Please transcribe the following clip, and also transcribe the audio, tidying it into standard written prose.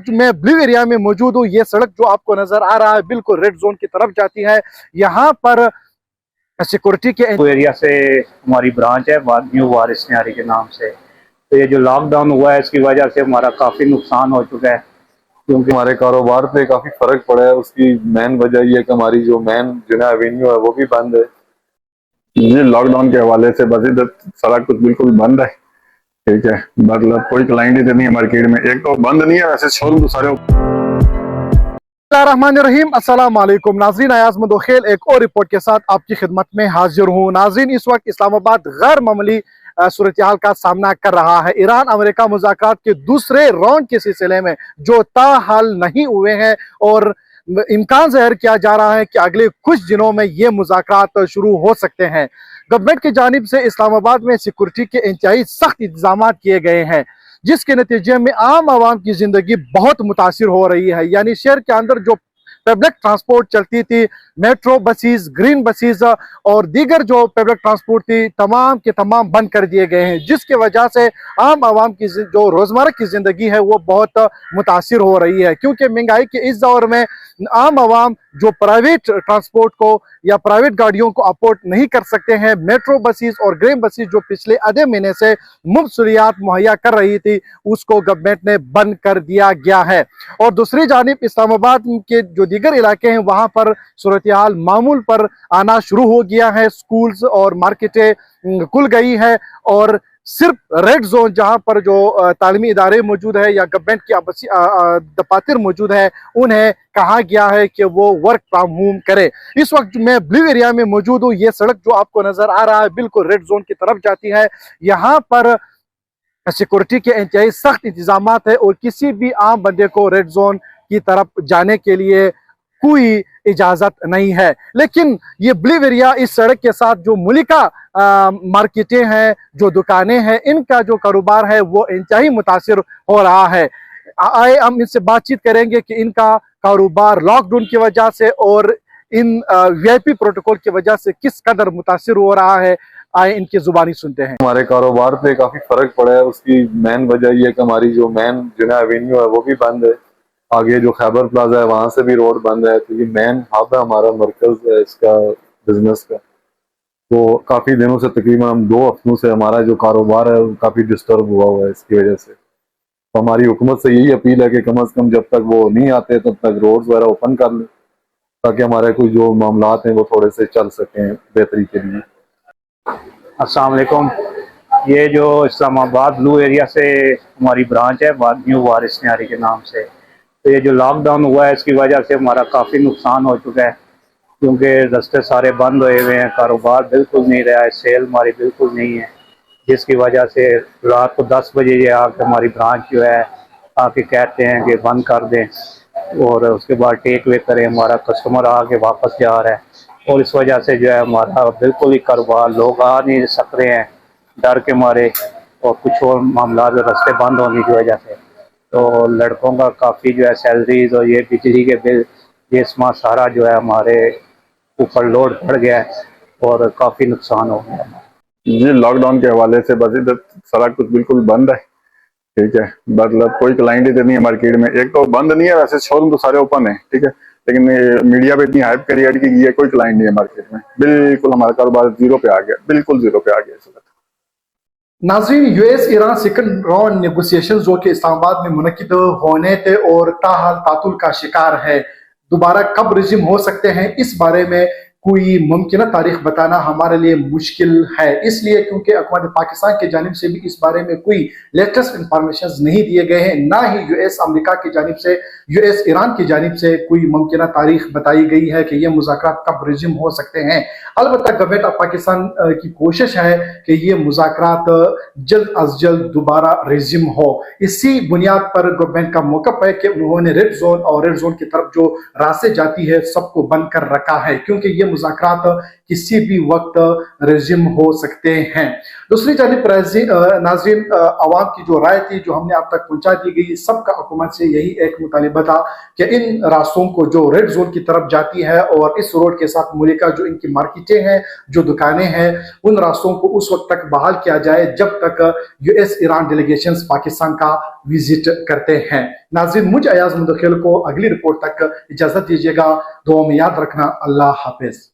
मैं blue area में मौजूद हूँ। ये सड़क जो आपको नजर आ रहा है बिल्कुल रेड जोन की तरफ जाती है। यहाँ पर सिक्योरिटी के एरिया से हमारी ब्रांच है न्यू वारिस न्यारी के नाम से। तो ये जो लॉकडाउन हुआ है इसकी वजह से हमारा काफ़ी नुकसान हो चुका है, क्योंकि हमारे कारोबार पे काफ़ी फ़र्क पड़ा है। उसकी मेन वजह ये है कि हमारी जो मेन जिना एवेन्यू है वो भी बंद है। ये लॉकडाउन के हवाले से बस इधर सारा कुछ बिल्कुल बंद है, ठीक है। मतलब कोई क्लाइंट इधर नहीं है मार्केट में, एक तो बंद नहीं है, वैसे शोरूम तो सारे। रहीम अस्सलाम वालेकुम नाजरीन, अयाज मदोखेल एक और रिपोर्ट के साथ आपकी खिदमत में हाजिर हूँ। नाजरीन, इस वक्त इस्लामाबाद गैर मामूली सूरत हाल का सामना कर रहा है। ईरान अमेरिका मुज़ाकरात के दूसरे राउंड के सिलसिले में जो ताहाल नहीं हुए हैं और इम्कान ज़ाहिर किया जा रहा है कि अगले कुछ दिनों में ये मुज़ाकरात शुरू हो सकते हैं। गवर्नमेंट की जानिब से इस्लामाबाद में सिक्योरिटी के इंतहाई सख्त इंतजाम किए गए हैं, जिसके नतीजे में आम आवाम की जिंदगी बहुत मुतासिर हो रही है। यानी शहर के अंदर जो पब्लिक ट्रांसपोर्ट चलती थी, मेट्रो बसेस, ग्रीन बसेस और दीगर जो पब्लिक ट्रांसपोर्ट थी, तमाम के तमाम बंद कर दिए गए हैं, जिसकी वजह से आम आवाम की जो रोजमर्रा की जिंदगी है वो बहुत मुतासिर हो रही है। क्योंकि महंगाई के इस दौर में आम आवाम जो प्राइवेट ट्रांसपोर्ट को या प्राइवेट गाड़ियों को अफोर्ड नहीं कर सकते हैं, मेट्रो बसेस और ग्रीन बसेस जो पिछले आधे महीने से मुफ्त सहूलियात मुहैया कर रही थी, उसको गवर्नमेंट ने बंद कर दिया गया है। और दूसरी जानिब इस्लामाबाद के जो दीगर इलाके हैं वहां पर सूरत हाल मामूल पर आना शुरू हो गया है। स्कूल्स और मार्केटें खुल गई है और सिर्फ रेड जोन जहां पर जो तालीमी इदारे मौजूद है या गवर्नमेंट की दफातर मौजूद है, उन्हें कहा गया है कि वो वर्क फ्रॉम होम करे। इस वक्त मैं ब्लू एरिया में मौजूद हूँ। ये सड़क जो आपको नजर आ रहा है बिल्कुल रेड जोन की तरफ जाती है। यहाँ पर सिक्योरिटी के इंतहाई सख्त इंतजाम है और किसी भी आम बंदे को रेड जोन की तरफ जाने के लिए कोई इजाजत नहीं है। लेकिन ये ब्लू एरिया इस सड़क के साथ जो मुलिका मार्केटें हैं, जो दुकानें हैं, इनका जो कारोबार है वो इंतहाई मुतासिर हो रहा है। आए हम इनसे बातचीत करेंगे कि इनका कारोबार लॉकडाउन की वजह से और इन वीआईपी प्रोटोकॉल की वजह से किस कदर मुतासिर हो रहा है। आए इनकी जुबानी सुनते हैं। हमारे कारोबार पे काफ़ी फ़र्क पड़ा है। उसकी मेन वजह ये है कि हमारी जो मेन जिना एवेन्यू है वो भी बंद है। आगे जो खैबर प्लाजा है वहाँ से भी रोड बंद है। तो ये मेन हब है, हमारा मरकज़ है इसका बिजनेस का। तो काफ़ी दिनों से, तकरीबन हम 2 हफ्तों से हमारा जो कारोबार है वो काफ़ी डिस्टर्ब हुआ है इसकी वजह से। तो हमारी हुकूमत से यही अपील है कि कम अज़ कम जब तक वो नहीं आते तब तक रोड्स वगैरह ओपन कर लें, ताकि हमारे कोई जो मामलात हैं वो थोड़े से चल सकें बेहतरी के लिए। अस्सलाम वालेकुम। ये जो इस्लामाबाद ब्लू एरिया से हमारी ब्रांच है न्यू वारिस न्यारी के नाम से। तो ये जो लॉकडाउन हुआ है इसकी वजह से हमारा काफ़ी नुकसान हो चुका है, क्योंकि रास्ते सारे बंद हुए हुए हैं, कारोबार बिल्कुल नहीं रहा है, सेल हमारी बिल्कुल नहीं है, जिसकी वजह से रात को 10 बजे ये आके हमारी ब्रांच जो है आके कहते हैं कि बंद कर दें और उसके बाद टेक अवे करें। हमारा कस्टमर आके वापस जा रहा है और इस वजह से जो है हमारा बिल्कुल ही कारोबार, लोग आ नहीं सक रहे हैं डर के मारे और कुछ और मामला रास्ते बंद होने की वजह से। तो लड़कों का काफ़ी जो है सैलरीज और ये बिजली के बिल, ये इसमें सारा जो है हमारे ऊपर लोड पड़ गया है और काफ़ी नुकसान हो गया। ये लॉकडाउन के हवाले से बस इधर सारा कुछ बिल्कुल बंद है, ठीक है। मतलब कोई क्लाइंट इधर नहीं है मार्केट में, एक तो बंद नहीं है, वैसे शोरूम तो सारे ओपन है, ठीक है। लेकिन मीडिया पे इतनी हाइप क्रिएट की है, कोई क्लाइंट नहीं है मार्केट में। बिल्कुल हमारा कारोबार जीरो पे आ गया, बिल्कुल जीरो पे आ गया इस वक्त। नाज़रीन, US Iran second round negotiation जो कि इस्लामाबाद में मुनक्किद होने थे और ताहाल तातुल का शिकार है, दोबारा कब रिज्यूम हो सकते हैं इस बारे में कोई मुमकिन तारीख बताना हमारे लिए मुश्किल है। इसलिए क्योंकि हुकूमत पाकिस्तान की जानिब से भी इस बारे में कोई लेटेस्ट इंफॉर्मेशन नहीं दिए गए हैं, ना ही यूएस अमेरिका की जानिब से, यूएस ईरान की जानिब से कोई मुमकिन तारीख बताई गई है कि ये मुज़ाकरात कब रिज्यूम हो सकते हैं। अलबत्ता गवर्नमेंट ऑफ पाकिस्तान की कोशिश है कि ये मुज़ाकरात जल्द अज जल्द दोबारा रिज्यूम हो। इसी बुनियाद पर गवर्नमेंट का मौक़िफ़ है कि उन्होंने रेड जोन और रेड जोन की तरफ जो रास्ते जाती है सबको बंद कर रखा है, क्योंकि ये मुज़ाकरात किसी भी वक्त रेज्यूम हो सकते हैं। दूसरी जानिब नाज़रीन, आवाम की जो राय थी जो हमने आप तक पहुंचा दी गई, सबका हुकूमत से यही एक मुतालिबा था कि इन रास्तों को जो रेड जोन की तरफ जाती है और इस रोड के साथ मुल्का जो इनकी मार्केटें हैं, जो दुकानें हैं, उन रास्तों को उस वक्त तक बहाल किया जाए जब तक यूएस ईरान डेलीगेशंस पाकिस्तान का विजिट करते हैं। नाज़रीन, मुझे अयाज मुदखिल को अगली रिपोर्ट तक इजाजत दीजिएगा। दुआ में याद रखना। अल्लाह हाफिज।